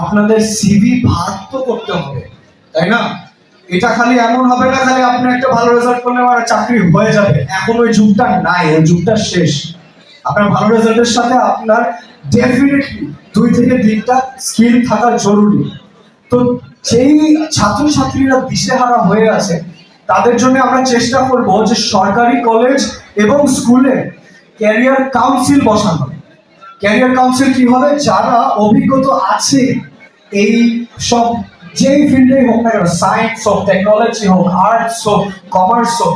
আপনাদের সিভি ভাগ তো করতে হবে, তাই না? এটা খালি এমন হবে না খালি আপনি একটা ভালো রেজাল্ট করলে আর চাকরি হয়ে যাবে, এখন ওই যুগটা নাই, ওই যুগটা শেষ। আপনার ভালো রেজাল্টের সাথে আপনার ডেফিনেটলি 2 থেকে 3টা স্কিল থাকা জরুরি। তো যেই ছাত্রছাত্রীরা দিশেহারা হয়ে আছে তাদের জন্য আমরা চেষ্টা করব যে সরকারি কলেজ এবং স্কুলে ক্যারিয়ার কাউন্সিল বসানো। ক্যারিয়ার কাউন্সিল কি হবে, যারা অভিজ্ঞতা আছে এই সব যেই ফিল্ডে হোক না কেন, সায়েন্স হোক, টেকনোলজি হোক, আর্টস হোক, কমার্স হোক,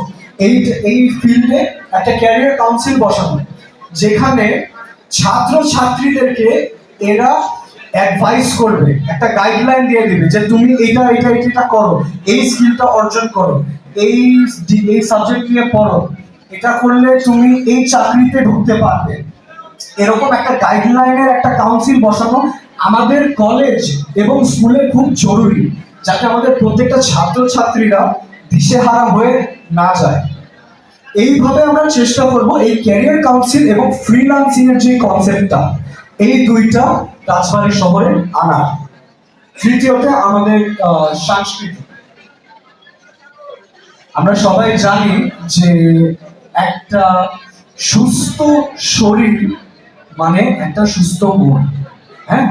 এই ফিল্ডে একটা ক্যারিয়ার কাউন্সিল বসানো, যেখানে ছাত্রছাত্রীদেরকে এরা অ্যাডভাইস করবে, একটা গাইডলাইন দিয়ে দিবে যে তুমি এটা করো, এই স্কিলটা অর্জন করো, এই সাবজেক্ট নিয়ে পড়ো, এটা করলে তুমি এই চাকরিতে ঢুকতে পারবে। এরকম একটা গাইডলাইনের একটা কাউন্সিল বসানো আমাদের কলেজ এবং স্কুলে খুব জরুরি, যাতে আমাদের প্রত্যেকটা ছাত্রছাত্রীরা দিশেহারা হয়ে না যায়। এইভাবে আমরা চেষ্টা করব এই ক্যারিয়ার কাউন্সিল এবং ফ্রিল্যান্সিং এর যে কনসেপ্টটা, এই দুইটা রাজবাড়ী শহরে আনা। তৃতীয়তে আমাদের সংস্কৃতি। আমরা সবাই জানি যে একটা সুস্থ শরীর মানে একটা সুস্থ মন। হ্যাঁ,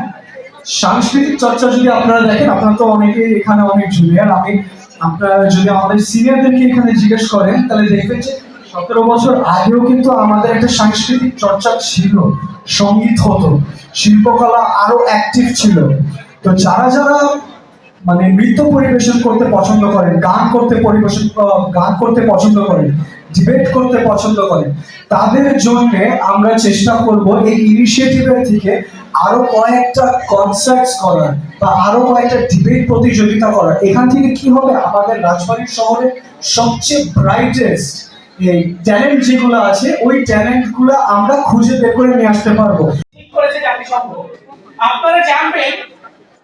সাংস্কৃতিক চর্চা যদি আপনারা দেখেন, আপনারা তো অনেকে এখানে অনেক জুনিয়র, আপনারা যদি আমাদের সিনিয়রদেরকে এখানে জিজ্ঞেস করেন তাহলে দেখবেন যে 17 বছর আগেও কিন্তু আমাদের একটা সাংস্কৃতিক চর্চা ছিল, সঙ্গীত হতো, শিল্পকলা আরো অ্যাক্টিভ ছিল। তো যারা যারা মানে নৃত্য পরিবেশন করতে পছন্দ করেন, গান করতে পছন্দ করেন, ডিবেট করতে পছন্দ করেন, তাদের জন্য আমরা চেষ্টা করব এই ইনিশিয়েটিভের থেকে আরো কয়েকটা কনসার্টস করার বা আরো কয়েকটা ডিবেট প্রতিযোগিতা করার। এখান থেকে কি হবে, আমাদের রাজবাড়ী শহরে সবচেয়ে ব্রাইটেস্ট এই ট্যালেন্ট যেগুলো আছে, ওই ট্যালেন্ট গুলো আমরা খুঁজে বের করে নিয়ে আসতে পারবো। ঠিক করেছে জাতিসংঘ। আপনারা জানবেন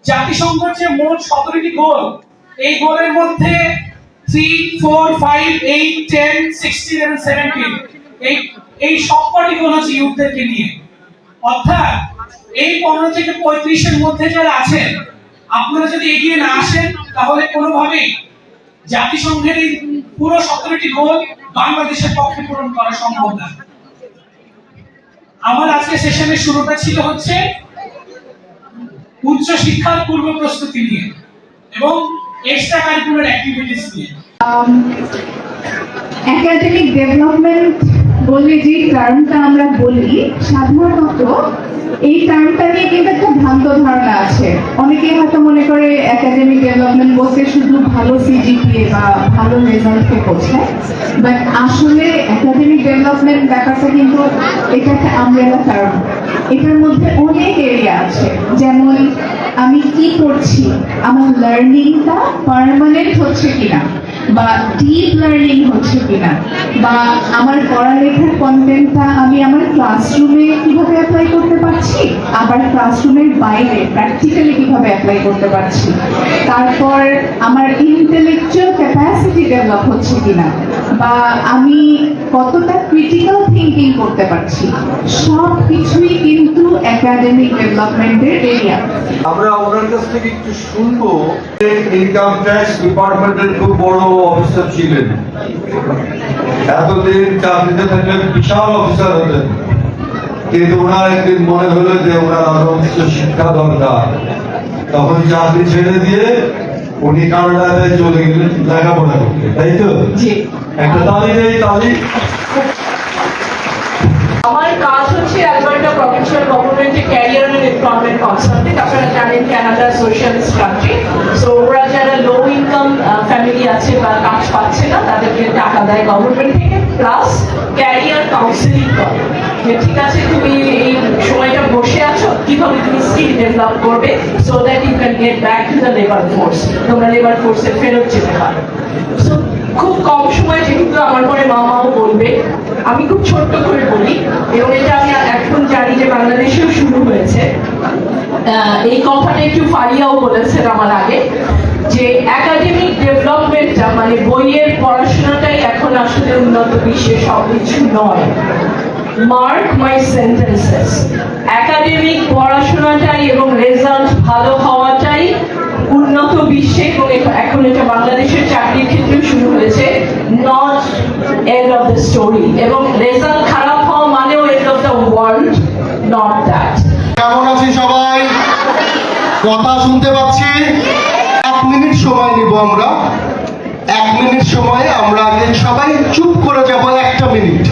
জাতিসংঘের যে মোট 17টি গোল, এই গোলের মধ্যে 3, 4, 5, 8, 10, 16 এবং 17 এই সবকটি গোল হচ্ছে ইউথদেরকে নিয়ে। অর্থাৎ এই 15 থেকে 35 এর মধ্যে যারা আছেন, আপনারা যদি এগিয়ে না আসেন তাহলে কোনোভাবেই জাতিসংঘের এই পুরো 17টি গোল বাংলাদেশের পক্ষে পূরণ করা সম্ভব না। আমার আজকে সেশনের শুরুটা ছিল হচ্ছে উচ্চ শিক্ষার পূর্ব প্রস্তুতি নিয়ে এবং এক্সট্রা কারিকুলার অ্যাক্টিভিটিস নিয়ে। একাডেমিক ডেভেলপমেন্ট বলে যে টার্মটা আমরা বলি, সাধারণত এই টার্মটা নিয়ে কিন্তু একটা ভ্রান্ত ধারণা আছে। অনেকে হয়তো মনে করে একাডেমিক ডেভেলপমেন্ট বলতে শুধু ভালো সিজিপিএ বা ভালো রেজাল্টকে বোঝায়, বাট আসলে একাডেমিক ডেভেলপমেন্ট ব্যাপারটা কিন্তু এটা একটা আমব্রেলা টার্ম। এটার মধ্যে অনেক এরিয়া আছে, যেমন আমি কি করছি, আমার লার্নিংটা পার্মানেন্ট হচ্ছে কিনা, বা ডিপ লার্নিং হচ্ছে কিনা, বা আমার পড়ালেখার কন্টেন্টটা আমি আমার ক্লাসরুমে কিভাবে অ্যাপ্লাই করতে পারছি, আবার ক্লাসরুমের বাইরে প্র্যাকটিক্যালি কিভাবে অ্যাপ্লাই করতে পারছি, তারপর আমার ইন্টেলেকচুয়াল ক্যাপাসিটি ডেভেলপ হচ্ছে কিনা, বা আমি কতটা ক্রিটিক্যাল থিঙ্কিং করতে পারছি, সব কিছুই কিন্তু একাডেমিক ডেভেলপমেন্টের এরিয়া। আমরা ওনার কাছ থেকে একটু শুনবো। ইনকাম ট্যাক্স ডিপার্টমেন্টের খুব বড় অফিসার ছিলেন, এতদিন চাকরিতে থাকলেন, বিশাল অফিসার হতেন, কিন্তু ওনার একদিন মনে হলো যে ওনার আরো উচ্চ শিক্ষা দরকার। তখন চাকরি ছেড়ে দিয়ে উনি কানাডায় চলে গেলেন লেখাপড়া করতে, তাই তো? একটা তালি নেই, তালি। আমার কাজ হচ্ছে অ্যালবার্টা প্রভিন্সিয়াল গভর্নমেন্টে ক্যারিয়ার এন্ড এমপ্লয়মেন্ট কনসালটেন্ট। আপনারা জানেন কানাডা সোশ্যালিস্ট কান্ট্রি, সো ওরা যারা লো ইনকাম ফ্যামিলি আছে বা কাজ পাচ্ছে না তাদেরকে টাকা দেয় গভর্নমেন্ট থেকে, প্লাস ক্যারিয়ার কাউন্সিলিং করে যে ঠিক আছে তুমি এই সময়টা বসে আছো, কিভাবে তুমি স্কিল ডেভেলপ করবে so that you can get back to the labour force, তোমরা লেবার ফোর্সে ফেরত যেতে পারো। সো খুব কম সময়, যেহেতু আমার পরে মামাও বলবে, আমি খুব ছোট্ট করে বলি, এবং এটা আমি এখন জানি যে বাংলাদেশেও শুরু হয়েছে। এই কথাটা একটু ফারিয়াও বলেছেন আমার আগে, যে একাডেমিক ডেভেলপমেন্টটা মানে বইয়ের পড়াশোনাটাই এখন আসলে উন্নত বিশ্বের সবকিছু নয়। মার্ক মাই সেন্টেন্সেস, একাডেমিক পড়াশোনাটাই এবং রেজাল্ট ভালো হওয়াটাই উন্নত বিশ্বে এবং এখন এটা বাংলাদেশের চাকরির ক্ষেত্রেও শুরু হয়েছে, not end of the story. এবং রেজাল্ট খারাপ হওয়া মানেও end of the world, not that. কেমন আছি সবাই? কথা শুনতে পাচ্ছি? 1 মিনিট সময় নিব আমরা। 1 মিনিট সময়ে আমরা আগে সবাই চুপ করে যাব 1 মিনিট।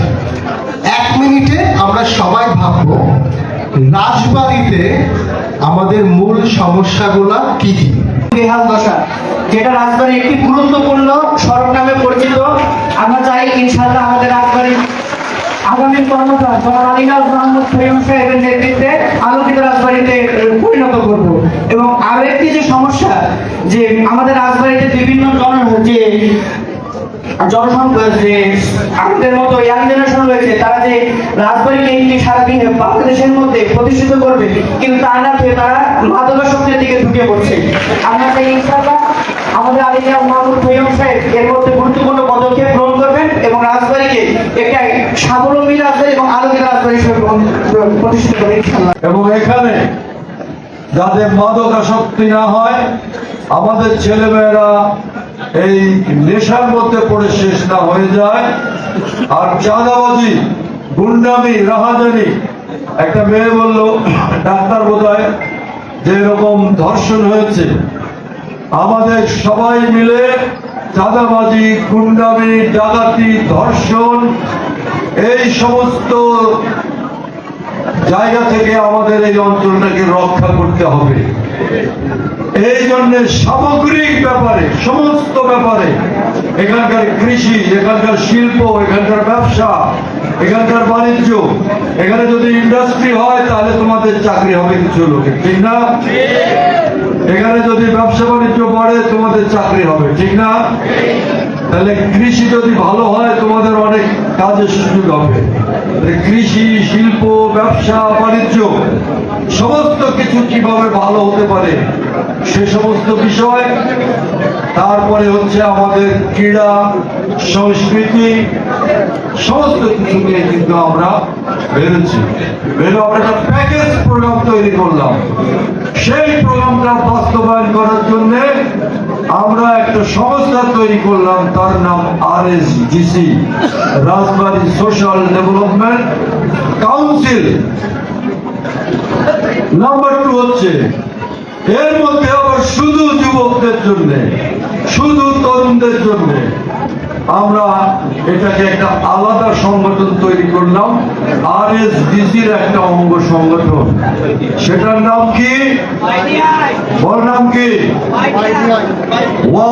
1 মিনিটে আমরা সবাই ভাববো রাজবাড়িতে আমাদের মূল সমস্যাগুলা কি কি। বেহাল দশা, যেটা রাজবাড়ি একটি গুরুত্বপূর্ণ সড়ক নামে পরিচিত। আমরা চাই ইনশাআল্লাহ আমাদের রাজবাড়ির আগামী কর্মকার জনাব আলিনাজ মোহাম্মদ ফহিম সাহেবের নেতৃত্বে আলোকিত রাজবাড়িতে পরিণত করব। এবং আরো একটি যে সমস্যা, যে আমাদের রাজবাড়িতে বিভিন্ন জনসংখ্যা যে আমাদের মতো ইয়াং জেনারেশন রয়েছে, তারা যে রাজবাড়িকে একটি সারাদিনে বাংলাদেশের মধ্যে প্রতিষ্ঠিত করবে, কিন্তু তা না পেয়ে তারা মাদকাসক্তের দিকে ঢুকে পড়ছে। আমরা চাই ইনশাআল্লাহ আমাদের আলিনাজ মোহাম্মদ ফহিম সাহেব এর মধ্যে গুরুত্বপূর্ণ পদক্ষেপ গ্রহণ করবেন এবং রাজবাড়িকে একটা স্বাবলম্বী রাজবাড়ি এবং আলোকিত রাজবাড়ি হিসেবে প্রতিষ্ঠিত করবেন ইনশাআল্লাহ। এবং এখানে যাতে মাদকাসক্তি না হয়, আমাদের ছেলেমেয়েরা এই নেশার মধ্যে পড়ে শেষ না হয়ে যায়। আর চাঁদাবাজি, গুন্ডামি, রাহাজানি, একটা মেয়ে বলল ডাক্তার বোধহয় যে এরকম ধর্ষণ হয়েছে, আমাদের সবাই মিলে চাঁদাবাজি, গুন্ডামি, ডাকাতি, ধর্ষণ এই সমস্ত জায়গা থেকে আমাদের এই অঞ্চলটাকে রক্ষা করতে হবে। এই জন্য সামগ্রিক ব্যাপারে, সমস্ত ব্যাপারে, এখানকার কৃষি, এখানকার শিল্প, এখানকার ব্যবসা, এখানকার বাণিজ্য, এখানে যদি ইন্ডাস্ট্রি হয় তাহলে তোমাদের চাকরি হবে কিছু লোকের, ঠিক না? এখানে যদি ব্যবসা বাণিজ্য বাড়ে তোমাদের চাকরি হবে, ঠিক না? তাহলে কৃষি যদি ভালো হয় তোমাদের অনেক কাজের সুযোগ হবে। কৃষি, শিল্প, ব্যবসা বাণিজ্য সমস্ত কিছু কিভাবে ভালো হতে পারে সে সমস্ত বিষয়। তারপরে হচ্ছে আমাদের ক্রীড়া, সংস্কৃতি, সমস্ত কিছু নিয়ে কিন্তু আমরা বেরোচ্ছি। আমরা একটা প্যাকেজ প্রোগ্রাম তৈরি করলাম। সেই প্রোগ্রামটা বাস্তবায়ন করার জন্য আমরা একটা সংস্থা তৈরি করলাম, তার নাম RSDC, রাজবাড়ি সোশ্যাল ডেভেলপমেন্ট কাউন্সিল। নাম্বার 2 হচ্ছে এর মধ্যে আবার শুধু যুবকদের জন্য, শুধু তরুণদের জন্য আমরা এটাকে একটা আলাদা সংগঠন তৈরি করলাম, RSDCর একটা অঙ্গ সংগঠন। সেটার নাম কি? ওর নাম কি?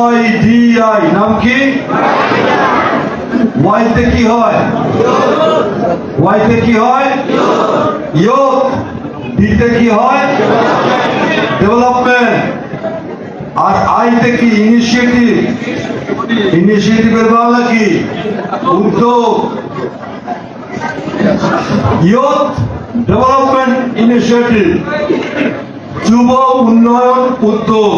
YDI। নাম কি? Y তে কি হয়? Y তে কি হয়? ইয়ুথ। D তে কি হয়? ডেভেলপমেন্ট। আর I তে কি? ইনিশিয়েটিভ। ইনিশিয়েটিভের বাংলা কি? উদ্যোগ। ইয়ুথ ডেভেলপমেন্ট ইনিশিয়েটিভ, যুব উন্নয়ন উদ্যোগ।